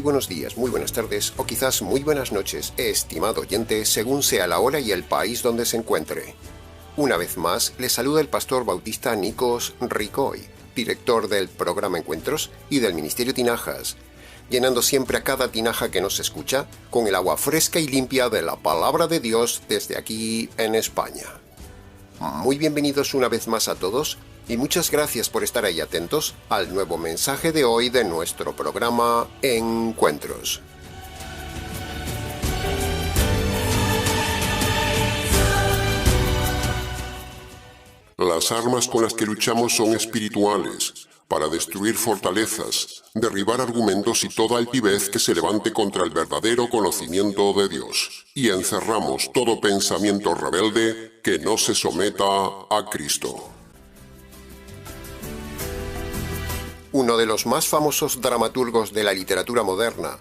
buenos días, muy buenas tardes o quizás muy buenas noches, estimado oyente, según sea la hora y el país donde se encuentre. Una vez más, le saluda el pastor bautista Nikos Ricoy, director del programa Encuentros y del Ministerio Tinajas, llenando siempre a cada tinaja que nos escucha con el agua fresca y limpia de la palabra de Dios desde aquí en España. Muy bienvenidos una vez más a todos y muchas gracias por estar ahí atentos al nuevo mensaje de hoy de nuestro programa Encuentros. Las armas con las que luchamos son espirituales, para destruir fortalezas, derribar argumentos y toda altivez que se levante contra el verdadero conocimiento de Dios, y encerramos todo pensamiento rebelde que no se someta a Cristo. Uno de los más famosos dramaturgos de la literatura moderna,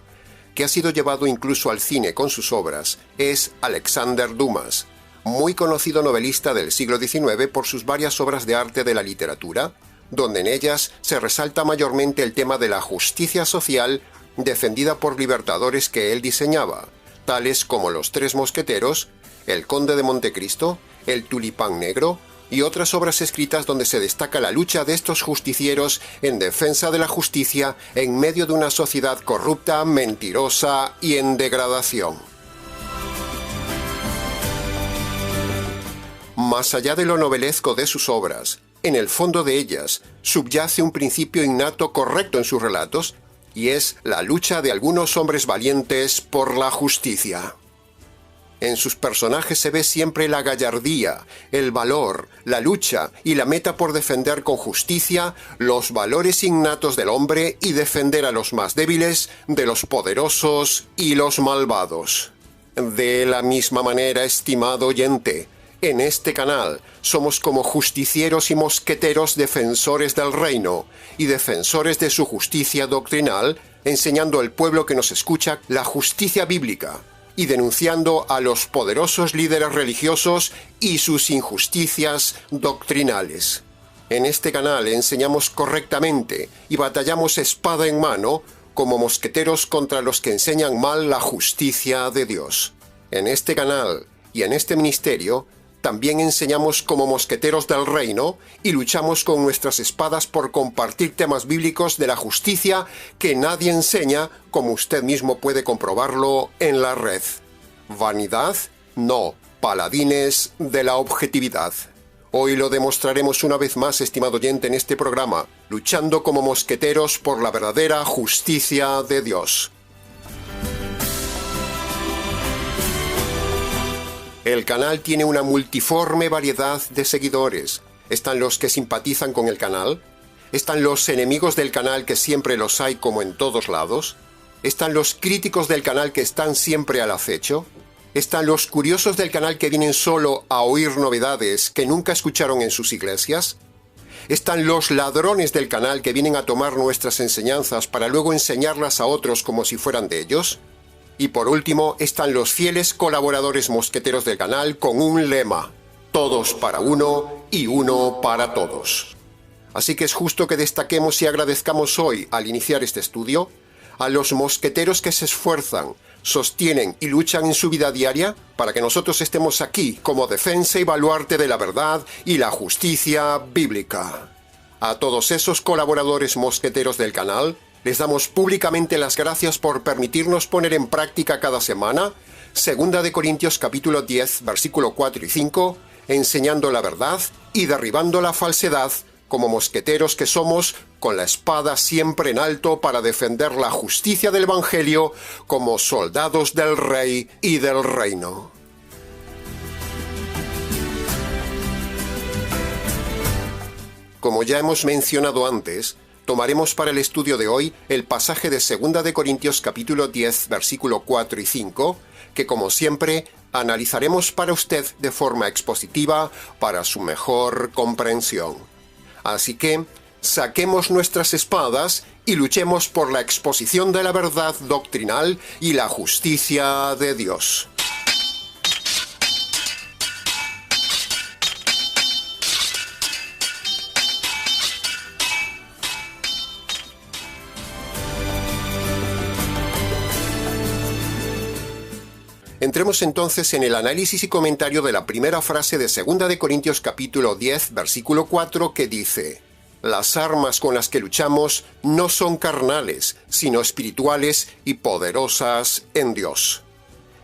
que ha sido llevado incluso al cine con sus obras, es Alexander Dumas, muy conocido novelista del siglo XIX por sus varias obras de arte de la literatura, donde en ellas se resalta mayormente el tema de la justicia social defendida por libertadores que él diseñaba, tales como Los Tres Mosqueteros, El Conde de Montecristo, El Tulipán Negro y otras obras escritas donde se destaca la lucha de estos justicieros en defensa de la justicia en medio de una sociedad corrupta, mentirosa y en degradación. Más allá de lo novelesco de sus obras, en el fondo de ellas subyace un principio innato correcto en sus relatos, y es la lucha de algunos hombres valientes por la justicia. En sus personajes se ve siempre la gallardía, el valor, la lucha y la meta por defender con justicia los valores innatos del hombre y defender a los más débiles de los poderosos y los malvados. De la misma manera, estimado oyente, en este canal somos como justicieros y mosqueteros defensores del reino y defensores de su justicia doctrinal, enseñando al pueblo que nos escucha la justicia bíblica y denunciando a los poderosos líderes religiosos y sus injusticias doctrinales. En este canal enseñamos correctamente y batallamos espada en mano como mosqueteros contra los que enseñan mal la justicia de Dios. En este canal y en este ministerio también enseñamos como mosqueteros del reino y luchamos con nuestras espadas por compartir temas bíblicos de la justicia que nadie enseña, como usted mismo puede comprobarlo en la red. Vanidad, no, paladines de la objetividad. Hoy lo demostraremos una vez más, estimado oyente, en este programa, luchando como mosqueteros por la verdadera justicia de Dios. El canal tiene una multiforme variedad de seguidores. Están los que simpatizan con el canal, están los enemigos del canal, que siempre los hay como en todos lados, están los críticos del canal que están siempre al acecho, están los curiosos del canal que vienen solo a oír novedades que nunca escucharon en sus iglesias, están los ladrones del canal que vienen a tomar nuestras enseñanzas para luego enseñarlas a otros como si fueran de ellos. Y por último, están los fieles colaboradores mosqueteros del canal con un lema: todos para uno y uno para todos. Así que es justo que destaquemos y agradezcamos hoy, al iniciar este estudio, a los mosqueteros que se esfuerzan, sostienen y luchan en su vida diaria para que nosotros estemos aquí como defensa y baluarte de la verdad y la justicia bíblica. A todos esos colaboradores mosqueteros del canal, les damos públicamente las gracias por permitirnos poner en práctica cada semana 2 Corintios capítulo 10, versículo 4 y 5, enseñando la verdad y derribando la falsedad, como mosqueteros que somos, con la espada siempre en alto para defender la justicia del Evangelio, como soldados del Rey y del Reino. Como ya hemos mencionado antes, tomaremos para el estudio de hoy el pasaje de 2 Corintios capítulo 10, versículo 4 y 5, que como siempre analizaremos para usted de forma expositiva para su mejor comprensión. Así que saquemos nuestras espadas y luchemos por la exposición de la verdad doctrinal y la justicia de Dios. Entremos entonces en el análisis y comentario de la primera frase de 2 de Corintios capítulo 10, versículo 4, que dice: las armas con las que luchamos no son carnales, sino espirituales y poderosas en Dios.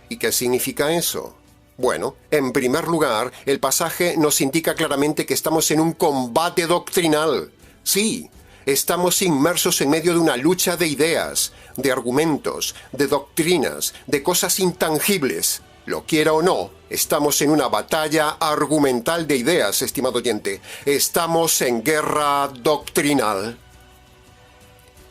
¿Y qué significa eso? Bueno, en primer lugar, el pasaje nos indica claramente que estamos en un combate doctrinal. Sí, estamos inmersos en medio de una lucha de ideas, de argumentos, de doctrinas, de cosas intangibles. Lo quiera o no, estamos en una batalla argumental de ideas, estimado oyente. Estamos en guerra doctrinal.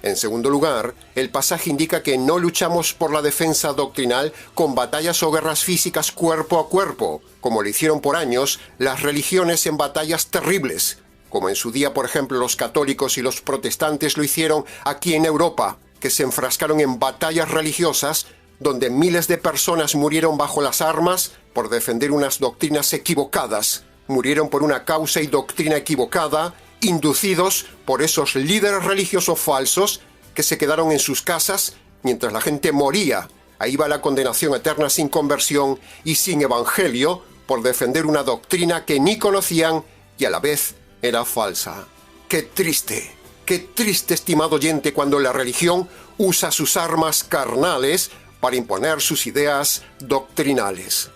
En segundo lugar, el pasaje indica que no luchamos por la defensa doctrinal con batallas o guerras físicas cuerpo a cuerpo, como lo hicieron por años las religiones en batallas terribles, como en su día, por ejemplo, los católicos y los protestantes lo hicieron aquí en Europa, que se enfrascaron en batallas religiosas donde miles de personas murieron bajo las armas por defender unas doctrinas equivocadas, murieron por una causa y doctrina equivocada, inducidos por esos líderes religiosos falsos que se quedaron en sus casas mientras la gente moría. Ahí va la condenación eterna sin conversión y sin evangelio por defender una doctrina que ni conocían y a la vez era falsa. ¡Qué triste! ¡Qué triste, estimado oyente, cuando la religión usa sus armas carnales para imponer sus ideas doctrinales!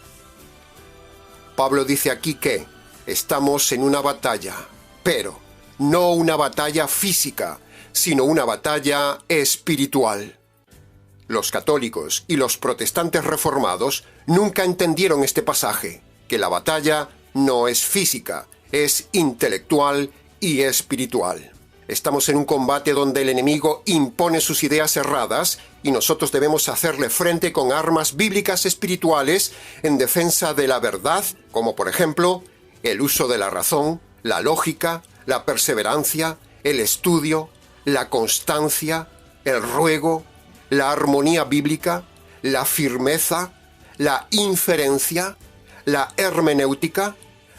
Pablo dice aquí que estamos en una batalla, pero no una batalla física, sino una batalla espiritual. Los católicos y los protestantes reformados nunca entendieron este pasaje, que la batalla no es física, es intelectual y espiritual. Estamos en un combate donde el enemigo impone sus ideas erradas y nosotros debemos hacerle frente con armas bíblicas espirituales en defensa de la verdad, como por ejemplo el uso de la razón, la lógica, la perseverancia, el estudio, la constancia, el ruego, la armonía bíblica, la firmeza, la inferencia, la hermenéutica,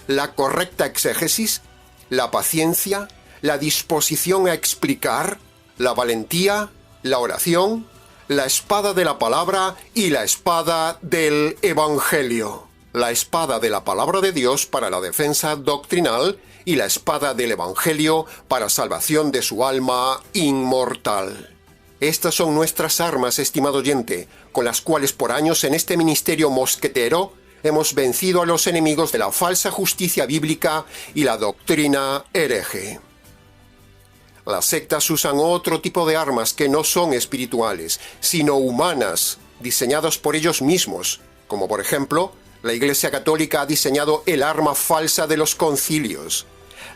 la correcta exégesis, la paciencia, la disposición a explicar, la valentía, la oración, la espada de la palabra y la espada del Evangelio. La espada de la palabra de Dios para la defensa doctrinal y la espada del Evangelio para salvación de su alma inmortal. Estas son nuestras armas, estimado oyente, con las cuales por años en este ministerio mosquetero hemos vencido a los enemigos de la falsa justicia bíblica y la doctrina hereje. Las sectas usan otro tipo de armas que no son espirituales, sino humanas, diseñadas por ellos mismos, como por ejemplo, la Iglesia Católica ha diseñado el arma falsa de los concilios,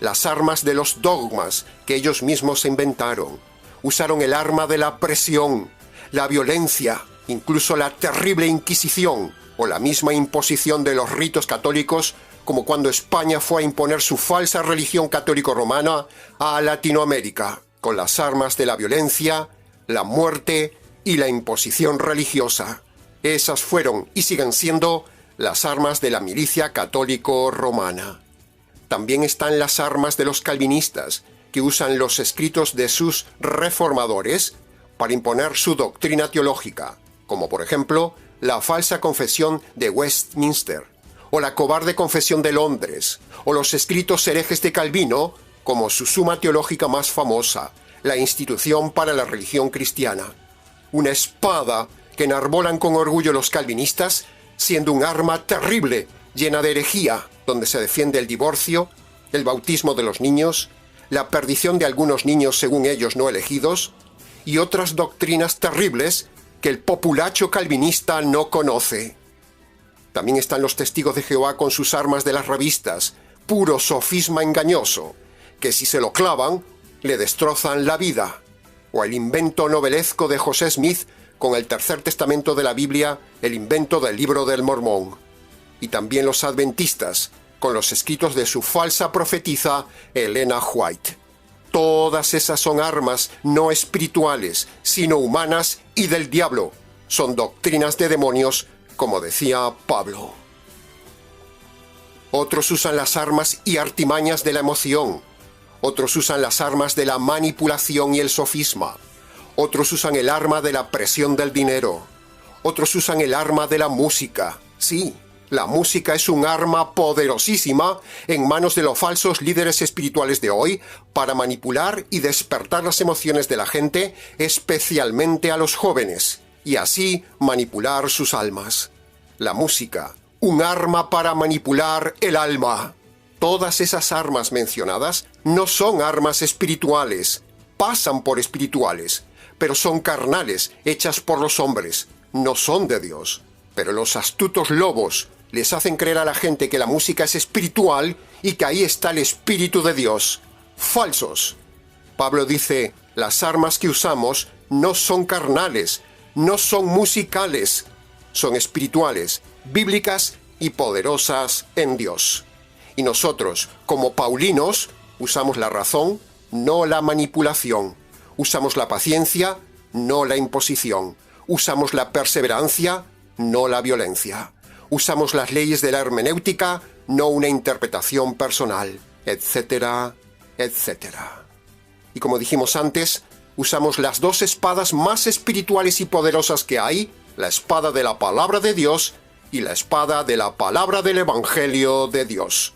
las armas de los dogmas que ellos mismos inventaron. Usaron el arma de la presión, la violencia, incluso la terrible Inquisición o la misma imposición de los ritos católicos, como cuando España fue a imponer su falsa religión católico-romana a Latinoamérica, con las armas de la violencia, la muerte y la imposición religiosa. Esas fueron y siguen siendo las armas de la milicia católico-romana. También están las armas de los calvinistas, que usan los escritos de sus reformadores para imponer su doctrina teológica, como por ejemplo la falsa confesión de Westminster, o la cobarde confesión de Londres, o los escritos herejes de Calvino, como su suma teológica más famosa, la Institución para la Religión Cristiana. Una espada que enarbolan con orgullo los calvinistas, siendo un arma terrible, llena de herejía, donde se defiende el divorcio, el bautismo de los niños, la perdición de algunos niños según ellos no elegidos, y otras doctrinas terribles que el populacho calvinista no conoce. También están los testigos de Jehová con sus armas de las revistas, puro sofisma engañoso, que si se lo clavan, le destrozan la vida. O el invento novelesco de José Smith con el Tercer Testamento de la Biblia, el invento del Libro del Mormón. Y también los adventistas, con los escritos de su falsa profetisa Elena White. Todas esas son armas no espirituales, sino humanas y del diablo. Son doctrinas de demonios, como decía Pablo. Otros usan las armas y artimañas de la emoción. Otros usan las armas de la manipulación y el sofisma. Otros usan el arma de la presión del dinero. Otros usan el arma de la música. Sí, la música es un arma poderosísima en manos de los falsos líderes espirituales de hoy para manipular y despertar las emociones de la gente, especialmente a los jóvenes, y así manipular sus almas. La música, un arma para manipular el alma. Todas esas armas mencionadas no son armas espirituales, pasan por espirituales, pero son carnales, hechas por los hombres, no son de Dios. Pero los astutos lobos les hacen creer a la gente que la música es espiritual y que ahí está el Espíritu de Dios. Falsos. Pablo dice, las armas que usamos no son carnales, no son musicales, son espirituales, bíblicas y poderosas en Dios. Y nosotros, como paulinos, usamos la razón, no la manipulación. Usamos la paciencia, no la imposición. Usamos la perseverancia, no la violencia. Usamos las leyes de la hermenéutica, no una interpretación personal, etcétera, etcétera. Y como dijimos antes, usamos las dos espadas más espirituales y poderosas que hay, la espada de la palabra de Dios y la espada de la palabra del Evangelio de Dios.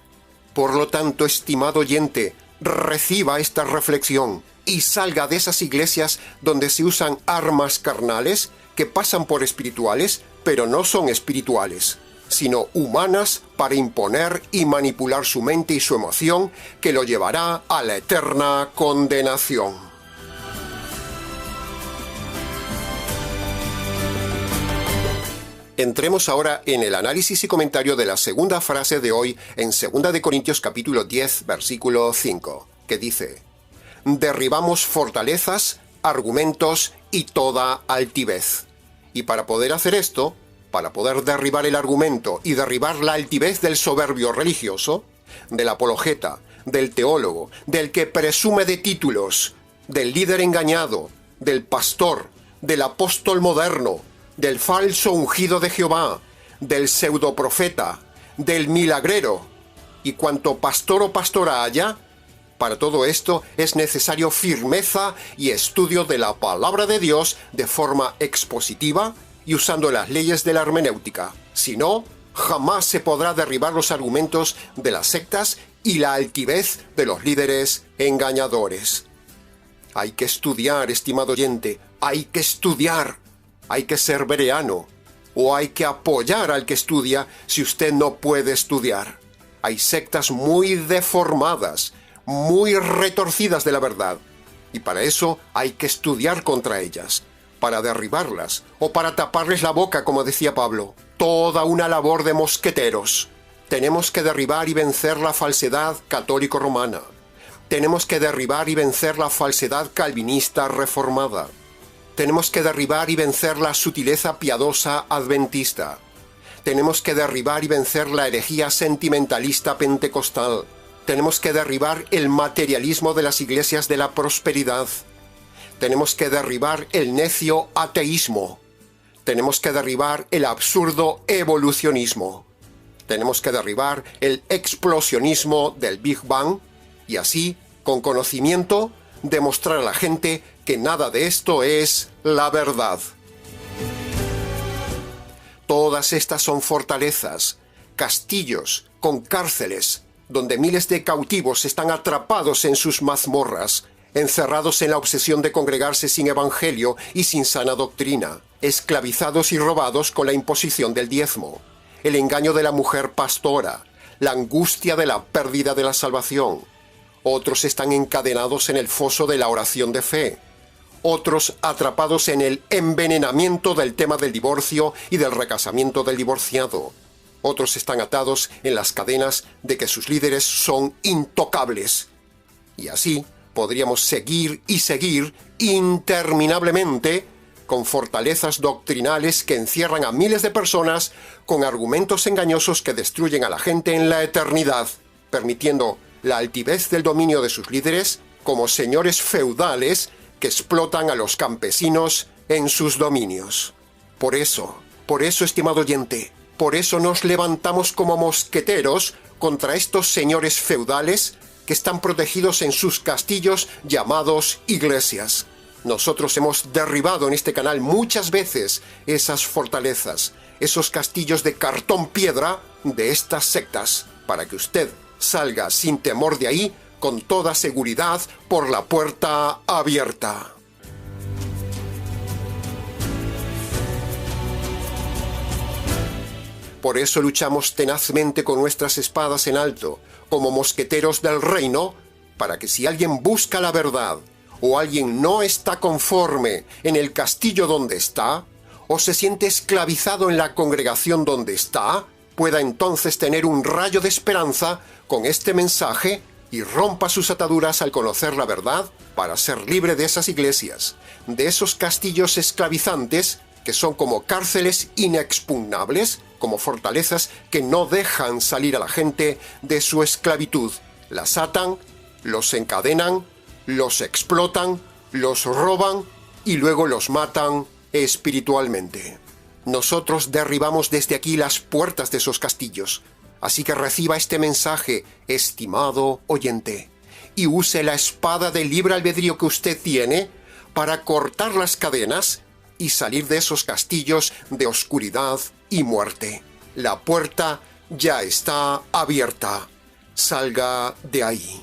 Por lo tanto, estimado oyente, reciba esta reflexión y salga de esas iglesias donde se usan armas carnales que pasan por espirituales, pero no son espirituales, sino humanas para imponer y manipular su mente y su emoción, que lo llevará a la eterna condenación. Entremos ahora en el análisis y comentario de la segunda frase de hoy en 2 de Corintios capítulo 10, versículo 5, que dice: derribamos fortalezas, argumentos y toda altivez. Y para poder hacer esto, para poder derribar el argumento y derribar la altivez del soberbio religioso, del apologeta, del teólogo, del que presume de títulos, del líder engañado, del pastor, del apóstol moderno, del falso ungido de Jehová, del pseudoprofeta, del milagrero y cuanto pastor o pastora haya, para todo esto es necesario firmeza y estudio de la palabra de Dios de forma expositiva y usando las leyes de la hermenéutica. Si no, jamás se podrá derribar los argumentos de las sectas y la altivez de los líderes engañadores. Hay que estudiar, estimado oyente, hay que estudiar. Hay que ser bereano, o hay que apoyar al que estudia si usted no puede estudiar. Hay sectas muy deformadas, muy retorcidas de la verdad, y para eso hay que estudiar contra ellas, para derribarlas, o para taparles la boca, como decía Pablo. Toda una labor de mosqueteros. Tenemos que derribar y vencer la falsedad católico-romana. Tenemos que derribar y vencer la falsedad calvinista reformada. Tenemos que derribar y vencer la sutileza piadosa adventista. Tenemos que derribar y vencer la herejía sentimentalista pentecostal. Tenemos que derribar el materialismo de las iglesias de la prosperidad. Tenemos que derribar el necio ateísmo. Tenemos que derribar el absurdo evolucionismo. Tenemos que derribar el explosionismo del Big Bang y así, con conocimiento, demostrar a la gente que nada de esto es la verdad. Todas estas son fortalezas, castillos con cárceles, donde miles de cautivos están atrapados en sus mazmorras, encerrados en la obsesión de congregarse sin evangelio y sin sana doctrina, esclavizados y robados con la imposición del diezmo, el engaño de la mujer pastora, la angustia de la pérdida de la salvación. Otros están encadenados en el foso de la oración de fe. Otros atrapados en el envenenamiento del tema del divorcio y del recasamiento del divorciado. Otros están atados en las cadenas de que sus líderes son intocables. Y así podríamos seguir y seguir interminablemente con fortalezas doctrinales que encierran a miles de personas con argumentos engañosos que destruyen a la gente en la eternidad, permitiendo la altivez del dominio de sus líderes como señores feudales que explotan a los campesinos en sus dominios. Por eso, estimado oyente, por eso nos levantamos como mosqueteros contra estos señores feudales que están protegidos en sus castillos llamados iglesias. Nosotros hemos derribado en este canal muchas veces esas fortalezas, esos castillos de cartón piedra de estas sectas, para que usted salga sin temor de ahí, con toda seguridad, por la puerta abierta. Por eso luchamos tenazmente con nuestras espadas en alto, como mosqueteros del reino, para que si alguien busca la verdad, o alguien no está conforme en el castillo donde está, o se siente esclavizado en la congregación donde está, pueda entonces tener un rayo de esperanza con este mensaje y rompa sus ataduras al conocer la verdad para ser libre de esas iglesias, de esos castillos esclavizantes que son como cárceles inexpugnables, como fortalezas que no dejan salir a la gente de su esclavitud. Las atan, los encadenan, los explotan, los roban y luego los matan espiritualmente. Nosotros derribamos desde aquí las puertas de esos castillos. Así que reciba este mensaje, estimado oyente, y use la espada de libre albedrío que usted tiene para cortar las cadenas y salir de esos castillos de oscuridad y muerte. La puerta ya está abierta. Salga de ahí.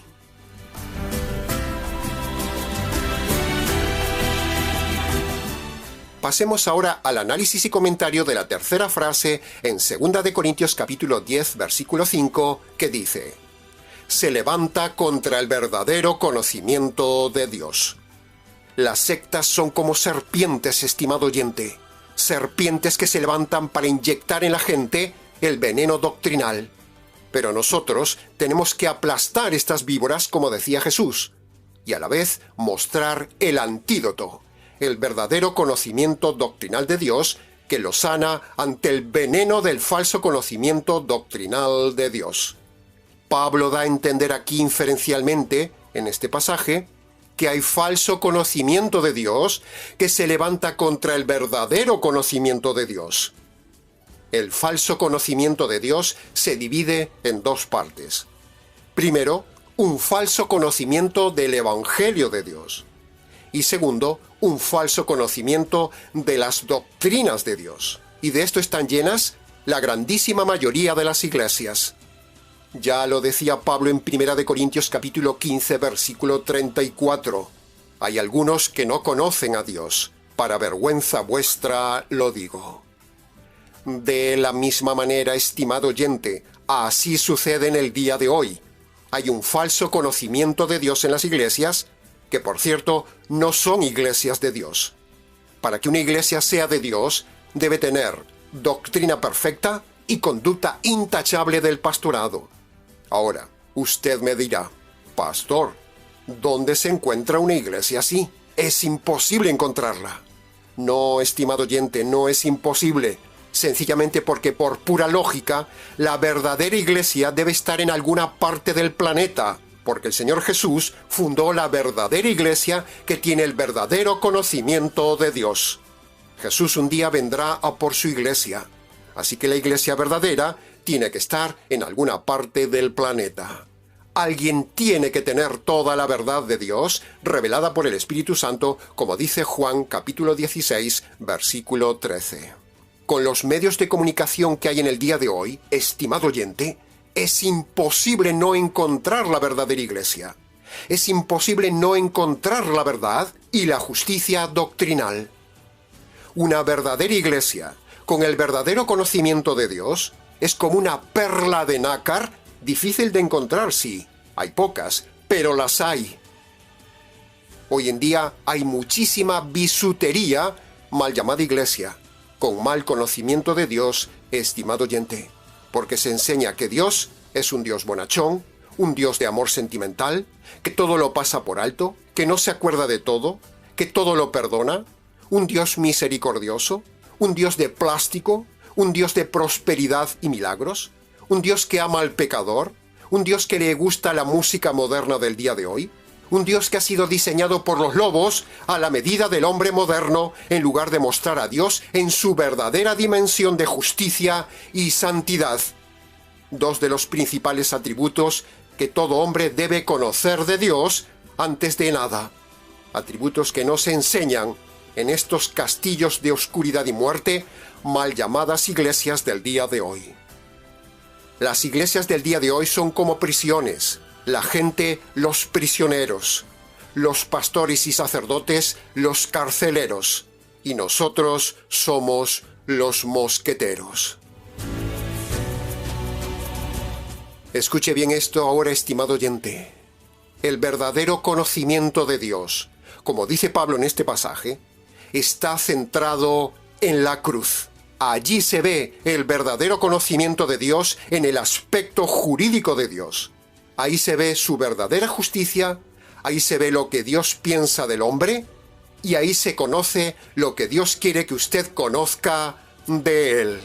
Pasemos ahora al análisis y comentario de la tercera frase en 2 Corintios capítulo 10, versículo 5, que dice: se levanta contra el verdadero conocimiento de Dios. Las sectas son como serpientes, estimado oyente, serpientes que se levantan para inyectar en la gente el veneno doctrinal. Pero nosotros tenemos que aplastar estas víboras, como decía Jesús, y a la vez mostrar el antídoto, el verdadero conocimiento doctrinal de Dios que lo sana ante el veneno del falso conocimiento doctrinal de Dios. Pablo da a entender aquí inferencialmente, en este pasaje, que hay falso conocimiento de Dios que se levanta contra el verdadero conocimiento de Dios. El falso conocimiento de Dios se divide en dos partes. Primero, un falso conocimiento del Evangelio de Dios. Y segundo, un falso conocimiento de las doctrinas de Dios. Y de esto están llenas la grandísima mayoría de las iglesias. Ya lo decía Pablo en 1 Corintios capítulo 15, versículo 34. Hay algunos que no conocen a Dios. Para vergüenza vuestra lo digo. De la misma manera, estimado oyente, así sucede en el día de hoy. Hay un falso conocimiento de Dios en las iglesias, que por cierto no son iglesias de Dios. Para que una iglesia sea de Dios, debe tener doctrina perfecta y conducta intachable del pastorado. Ahora, usted me dirá: pastor, ¿dónde se encuentra una iglesia así? Es imposible encontrarla. No, estimado oyente, no es imposible. Sencillamente porque por pura lógica, la verdadera iglesia debe estar en alguna parte del planeta, porque el Señor Jesús fundó la verdadera iglesia que tiene el verdadero conocimiento de Dios. Jesús un día vendrá a por su iglesia, así que la iglesia verdadera tiene que estar en alguna parte del planeta. Alguien tiene que tener toda la verdad de Dios revelada por el Espíritu Santo, como dice Juan capítulo 16, versículo 13. Con los medios de comunicación que hay en el día de hoy, estimado oyente, es imposible no encontrar la verdadera iglesia. Es imposible no encontrar la verdad y la justicia doctrinal. Una verdadera iglesia, con el verdadero conocimiento de Dios, es como una perla de nácar, difícil de encontrar, sí. Hay pocas, pero las hay. Hoy en día hay muchísima bisutería, mal llamada iglesia, con mal conocimiento de Dios, estimado oyente, porque se enseña que Dios es un Dios bonachón, un Dios de amor sentimental, que todo lo pasa por alto, que no se acuerda de todo, que todo lo perdona, un Dios misericordioso, un Dios de plástico, un Dios de prosperidad y milagros, un Dios que ama al pecador, un Dios que le gusta la música moderna del día de hoy, un Dios que ha sido diseñado por los lobos a la medida del hombre moderno, en lugar de mostrar a Dios en su verdadera dimensión de justicia y santidad. Dos de los principales atributos que todo hombre debe conocer de Dios antes de nada. atributos que no se enseñan en estos castillos de oscuridad y muerte, mal llamadas iglesias del día de hoy. Las iglesias del día de hoy son como prisiones, la gente los prisioneros, los pastores y sacerdotes los carceleros, y nosotros somos los mosqueteros. Escuche bien esto ahora, estimado oyente. El verdadero conocimiento de Dios, como dice Pablo en este pasaje, está centrado en la cruz. Allí se ve el verdadero conocimiento de Dios en el aspecto jurídico de Dios. Ahí se ve su verdadera justicia, ahí se ve lo que Dios piensa del hombre, y ahí se conoce lo que Dios quiere que usted conozca de Él.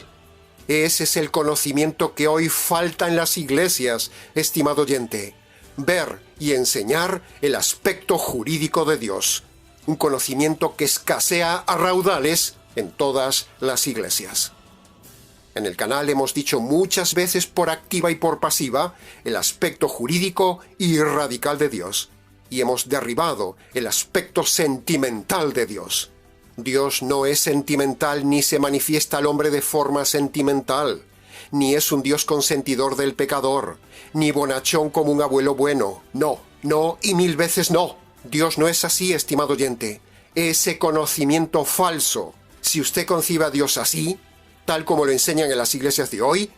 Ese es el conocimiento que hoy falta en las iglesias, estimado oyente. Ver y enseñar el aspecto jurídico de Dios. Un conocimiento que escasea a raudales en todas las iglesias. En el canal hemos dicho muchas veces por activa y por pasiva el aspecto jurídico y radical de Dios. Y hemos derribado el aspecto sentimental de Dios. Dios no es sentimental ni se manifiesta al hombre de forma sentimental, ni es un Dios consentidor del pecador, ni bonachón como un abuelo bueno. No, no y mil veces no. Dios no es así, estimado oyente. Ese conocimiento falso, si usted concibe a Dios así, tal como lo enseñan en las iglesias de hoy,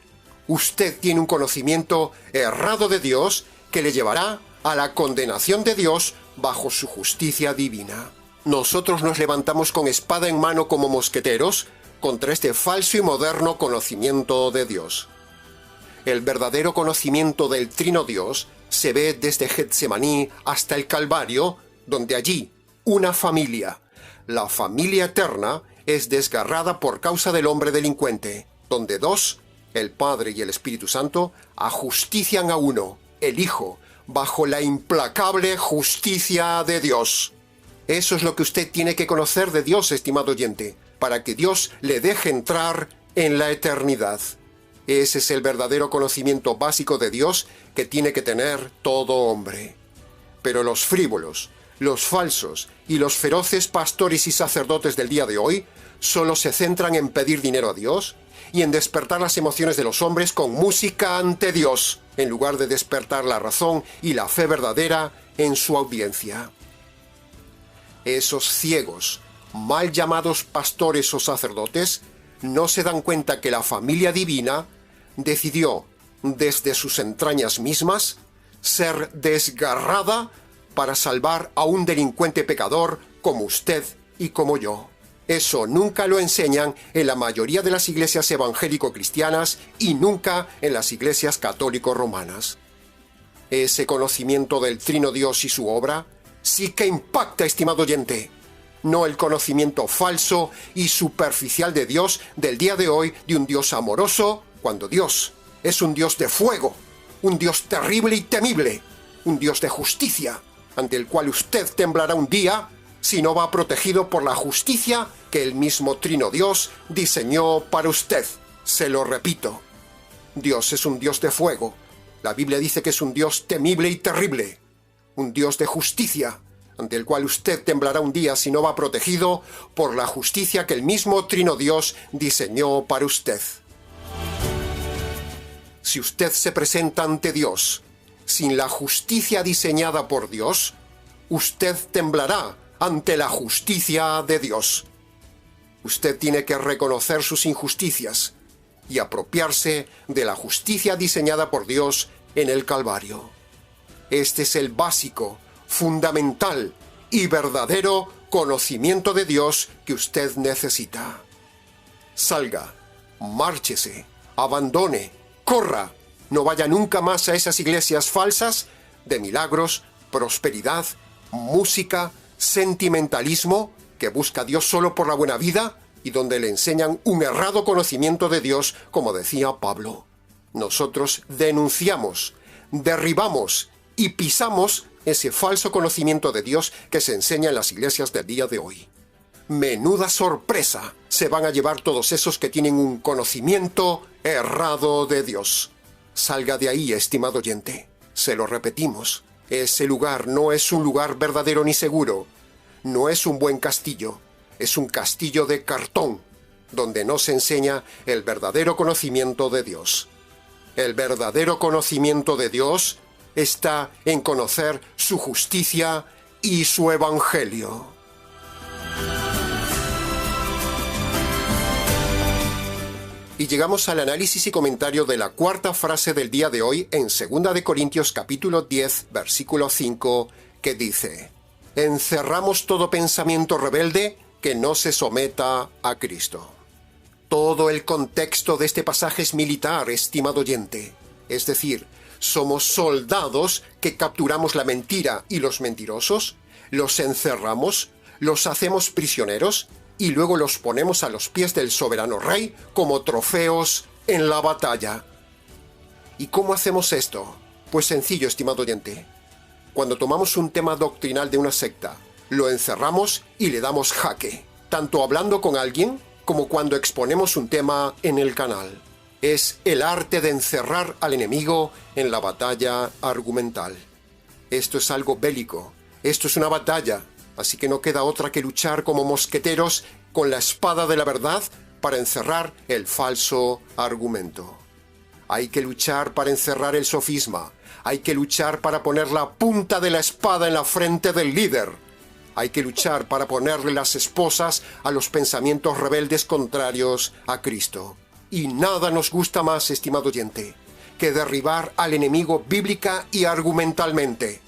usted tiene un conocimiento errado de Dios que le llevará a la condenación de Dios bajo su justicia divina. Nosotros nos levantamos con espada en mano como mosqueteros contra este falso y moderno conocimiento de Dios. El verdadero conocimiento del Trino Dios se ve desde Getsemaní hasta el Calvario, donde allí una familia, la familia eterna, es desgarrada por causa del hombre delincuente, donde dos, el Padre y el Espíritu Santo, ajustician a uno, el Hijo, bajo la implacable justicia de Dios. Eso es lo que usted tiene que conocer de Dios, estimado oyente, para que Dios le deje entrar en la eternidad. Ese es el verdadero conocimiento básico de Dios que tiene que tener todo hombre. Pero los frívolos, los falsos y los feroces pastores y sacerdotes del día de hoy solo se centran en pedir dinero a Dios y en despertar las emociones de los hombres con música ante Dios, en lugar de despertar la razón y la fe verdadera en su audiencia. Esos ciegos, mal llamados pastores o sacerdotes, no se dan cuenta que la familia divina decidió, desde sus entrañas mismas, ser desgarrada para salvar a un delincuente pecador como usted y como yo. Eso nunca lo enseñan en la mayoría de las iglesias evangélico-cristianas y nunca en las iglesias católico-romanas. Ese conocimiento del Trino Dios y su obra sí que impacta, estimado oyente. No el conocimiento falso y superficial de Dios del día de hoy, de un Dios amoroso, cuando Dios es un Dios de fuego, un Dios terrible y temible, un Dios de justicia, ante el cual usted temblará un día si no va protegido por la justicia que el mismo Trino Dios diseñó para usted. Se lo repito, Dios es un Dios de fuego. La Biblia dice que es un Dios temible y terrible, un Dios de justicia, ante el cual usted temblará un día si no va protegido por la justicia que el mismo Trino Dios diseñó para usted. Si usted se presenta ante Dios sin la justicia diseñada por Dios, usted temblará ante la justicia de Dios. Usted tiene que reconocer sus injusticias y apropiarse de la justicia diseñada por Dios en el Calvario. Este es el básico, fundamental y verdadero conocimiento de Dios que usted necesita. Salga, márchese, abandone, corra, no vaya nunca más a esas iglesias falsas de milagros, prosperidad, música, sentimentalismo, que busca a Dios solo por la buena vida y donde le enseñan un errado conocimiento de Dios, como decía Pablo. Nosotros denunciamos, derribamos y pisamos ese falso conocimiento de Dios que se enseña en las iglesias del día de hoy. Menuda sorpresa se van a llevar todos esos que tienen un conocimiento errado de Dios. Salga de ahí, estimado oyente. Se lo repetimos. Ese lugar no es un lugar verdadero ni seguro. no es un buen castillo, es un castillo de cartón, donde no se enseña el verdadero conocimiento de Dios. El verdadero conocimiento de Dios está en conocer su justicia y su evangelio. Y llegamos al análisis y comentario de la cuarta frase del día de hoy en 2 de Corintios capítulo 10, versículo 5, que dice: encerramos todo pensamiento rebelde que no se someta a Cristo. Todo el contexto de este pasaje es militar, estimado oyente. Es decir, somos soldados que capturamos la mentira y los mentirosos, los encerramos, los hacemos prisioneros y luego los ponemos a los pies del soberano rey como trofeos en la batalla. ¿Y cómo hacemos esto? Pues sencillo, estimado oyente. Cuando tomamos un tema doctrinal de una secta, lo encerramos y le damos jaque, tanto hablando con alguien como cuando exponemos un tema en el canal. Es el arte de encerrar al enemigo en la batalla argumental. Esto es algo bélico, esto es una batalla, así que no queda otra que luchar como mosqueteros con la espada de la verdad para encerrar el falso argumento. Hay que luchar para encerrar el sofisma, hay que luchar para poner la punta de la espada en la frente del líder. Hay que luchar para ponerle las esposas a los pensamientos rebeldes contrarios a Cristo. Y nada nos gusta más, estimado oyente, que derribar al enemigo bíblica y argumentalmente.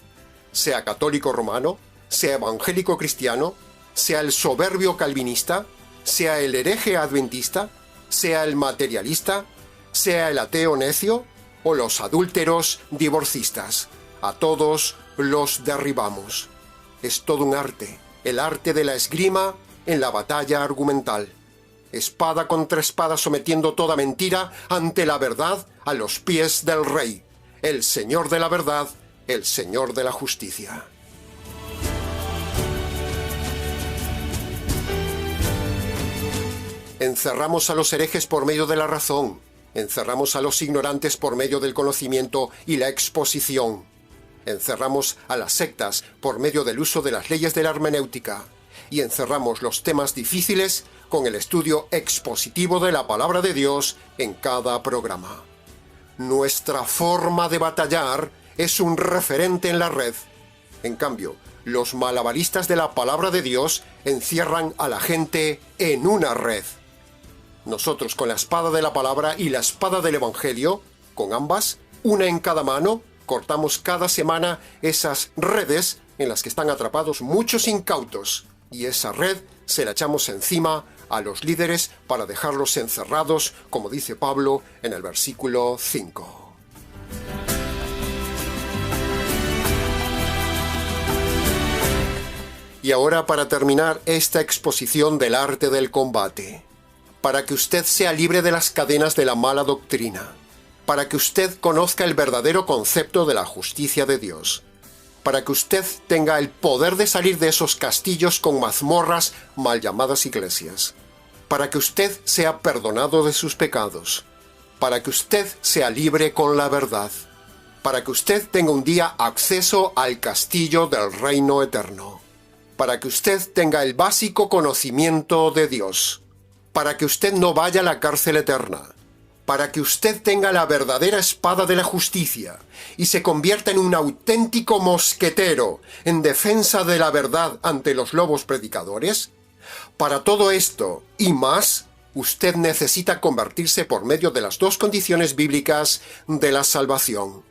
Sea católico romano, sea evangélico cristiano, sea el soberbio calvinista, sea el hereje adventista, sea el materialista, sea el ateo necio o los adúlteros divorcistas. A todos los derribamos. Es todo un arte, el arte de la esgrima en la batalla argumental. Espada contra espada sometiendo toda mentira ante la verdad a los pies del Rey, el Señor de la verdad, el Señor de la justicia. Encerramos a los herejes por medio de la razón, encerramos a los ignorantes por medio del conocimiento y la exposición. Encerramos a las sectas por medio del uso de las leyes de la hermenéutica y encerramos los temas difíciles con el estudio expositivo de la palabra de Dios en cada programa. Nuestra forma de batallar es un referente en la red. En cambio, los malabaristas de la palabra de Dios encierran a la gente en una red. Nosotros con la espada de la palabra y la espada del Evangelio, con ambas, una en cada mano, cortamos cada semana esas redes en las que están atrapados muchos incautos, y esa red se la echamos encima a los líderes para dejarlos encerrados, como dice Pablo en el versículo 5. Y ahora, para terminar esta exposición del arte del combate, para que usted sea libre de las cadenas de la mala doctrina, para que usted conozca el verdadero concepto de la justicia de Dios, para que usted tenga el poder de salir de esos castillos con mazmorras mal llamadas iglesias, para que usted sea perdonado de sus pecados, para que usted sea libre con la verdad, para que usted tenga un día acceso al castillo del reino eterno, para que usted tenga el básico conocimiento de Dios, para que usted no vaya a la cárcel eterna, para que usted tenga la verdadera espada de la justicia y se convierta en un auténtico mosquetero en defensa de la verdad ante los lobos predicadores. Para todo esto y más, usted necesita convertirse por medio de las dos condiciones bíblicas de la salvación.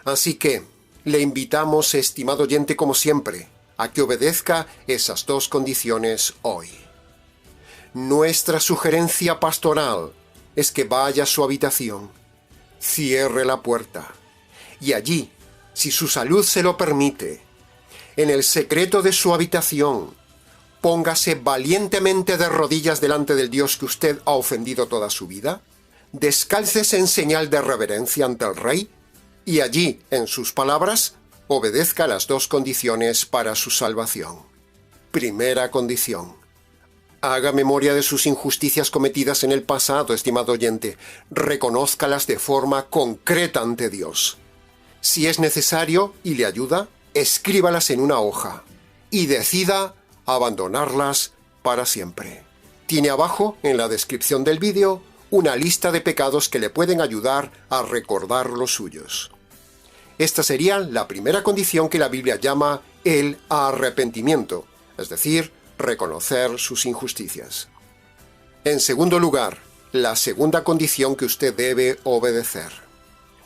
Así que, le invitamos, estimado oyente, como siempre, a que obedezca esas dos condiciones hoy. Nuestra sugerencia pastoral es que vaya a su habitación, cierre la puerta, y allí, si su salud se lo permite, en el secreto de su habitación, póngase valientemente de rodillas delante del Dios que usted ha ofendido toda su vida, descálcese en señal de reverencia ante el Rey, y allí, en sus palabras, obedezca las dos condiciones para su salvación. Primera condición: haga memoria de sus injusticias cometidas en el pasado, estimado oyente. Reconózcalas de forma concreta ante Dios. Si es necesario y le ayuda, escríbalas en una hoja y decida abandonarlas para siempre. Tiene abajo, en la descripción del vídeo, una lista de pecados que le pueden ayudar a recordar los suyos. Esta sería la primera condición que la Biblia llama el arrepentimiento, es decir, reconocer sus injusticias. En segundo lugar, la segunda condición que usted debe obedecer.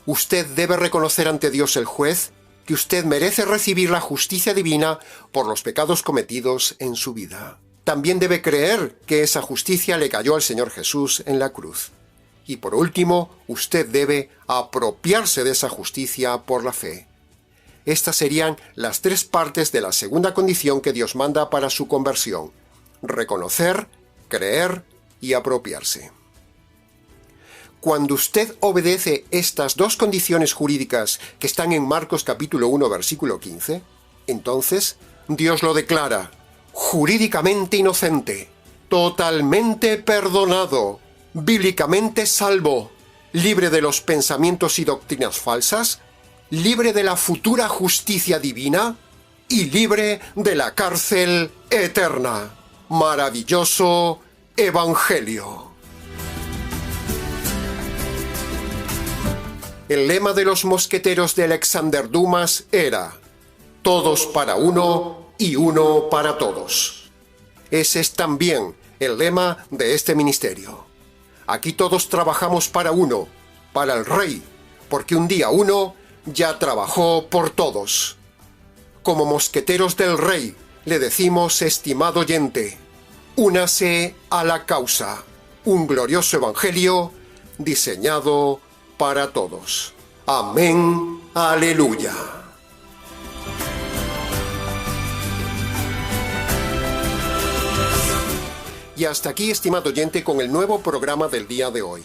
Usted debe reconocer ante Dios el juez que usted merece recibir la justicia divina por los pecados cometidos en su vida. También debe creer que esa justicia le cayó al Señor Jesús en la cruz. Y por último, usted debe apropiarse de esa justicia por la fe. Estas serían las tres partes de la segunda condición que Dios manda para su conversión: reconocer, creer y apropiarse. Cuando usted obedece estas dos condiciones jurídicas que están en Marcos capítulo 1, versículo 15, entonces Dios lo declara jurídicamente inocente, totalmente perdonado, bíblicamente salvo, libre de los pensamientos y doctrinas falsas, libre de la futura justicia divina y libre de la cárcel eterna. Maravilloso Evangelio. El lema de los mosqueteros de Alexander Dumas era: todos para uno y uno para todos. Ese es también el lema de este ministerio. Aquí todos trabajamos para uno, para el Rey, porque un día uno ya trabajó por todos. Como mosqueteros del Rey, le decimos, estimado oyente, únase a la causa, un glorioso evangelio diseñado para todos. Amén. Aleluya. Y hasta aquí, estimado oyente, con el nuevo programa del día de hoy.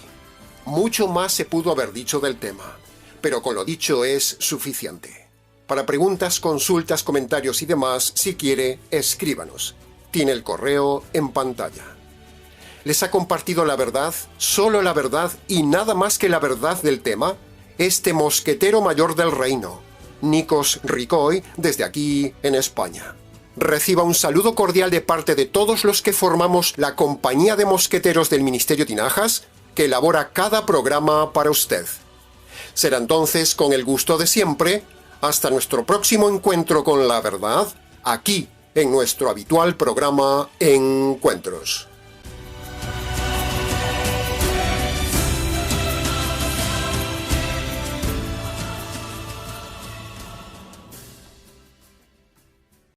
Mucho más se pudo haber dicho del tema, pero con lo dicho es suficiente. Para preguntas, consultas, comentarios y demás, si quiere, escríbanos. Tiene el correo en pantalla. ¿Les ha compartido la verdad, solo la verdad y nada más que la verdad del tema? Este mosquetero mayor del reino, Nikos Ricoy, desde aquí en España. Reciba un saludo cordial de parte de todos los que formamos la compañía de mosqueteros del Ministerio Tinajas, que elabora cada programa para usted. Será entonces, con el gusto de siempre, hasta nuestro próximo encuentro con la verdad, aquí, en nuestro habitual programa Encuentros.